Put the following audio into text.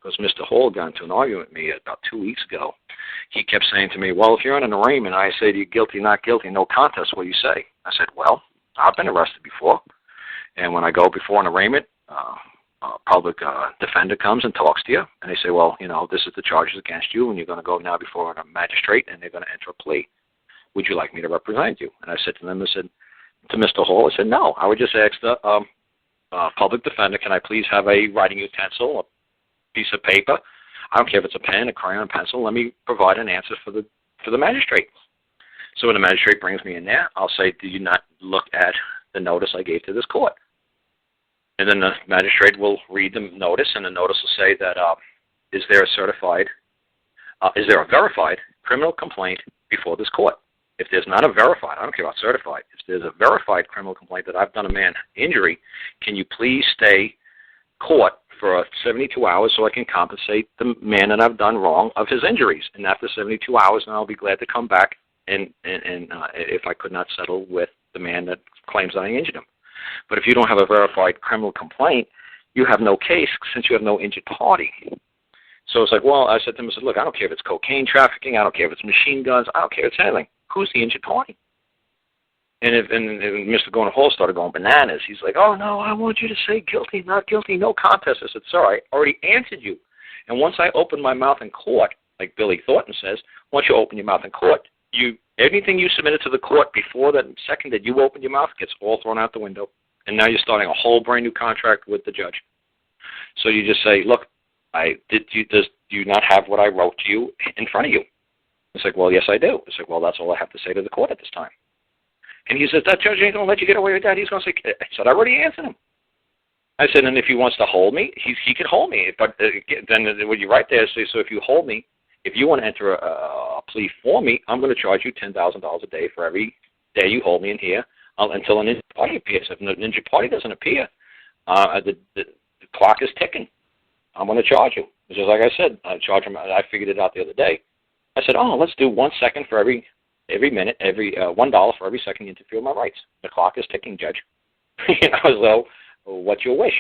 because Mr. Hall got into an argument with me about 2 weeks ago. He kept saying to me, well, if you're in an arraignment, I say to you, guilty, not guilty, no contest, what do you say? I said, well, I've been arrested before, and when I go before an arraignment, a public defender comes and talks to you, and they say, well, this is the charges against you, and you're going to go now before a magistrate, and they're going to enter a plea. Would you like me to represent you? And I said to them, to Mr. Hall, I said, no, I would just ask the public defender, can I please have a writing utensil, a piece of paper? I don't care if it's a pen, a crayon, a pencil. Let me provide an answer for the magistrate. So when the magistrate brings me in there, I'll say, do you not look at the notice I gave to this court? And then the magistrate will read the notice, and the notice will say that is there a verified criminal complaint before this court? If there's not a verified, I don't care about certified, if there's a verified criminal complaint that I've done a man injury, can you please stay court for 72 hours so I can compensate the man that I've done wrong of his injuries? And after 72 hours, then I'll be glad to come back and if I could not settle with the man that claims that I injured him. But if you don't have a verified criminal complaint, you have no case since you have no injured party. So it's like, well, I said to him, look, I don't care if it's cocaine trafficking, I don't care if it's machine guns, I don't care if it's anything. Who's the injured party? And Mr. Gordon Hall started going bananas. He's like, oh, no, I want you to say guilty, not guilty, no contest. I said, sir, I already answered you. And once I open my mouth in court, like Billy Thornton says, once you open your mouth in court, anything you submitted to the court before that second that you opened your mouth gets all thrown out the window. And now you're starting a whole brand new contract with the judge. So you just say, look, do you not have what I wrote to you in front of you? It's like, well, yes, I do. It's like, well, that's all I have to say to the court at this time. And he says, that judge ain't going to let you get away with that. He's going to say, I said, I already answered him. I said, and if he wants to hold me, he can hold me. But then when you write there, say, so if you hold me, if you want to enter a plea for me, I'm going to charge you $10,000 a day for every day you hold me in here until an injured party appears. If an injured party doesn't appear, the clock is ticking. I'm going to charge you. Just like I said, I charge him. I figured it out the other day. I said, oh, let's do 1 second for every minute, $1 for every second you interfere with my rights. The clock is ticking, Judge. So what's your wish?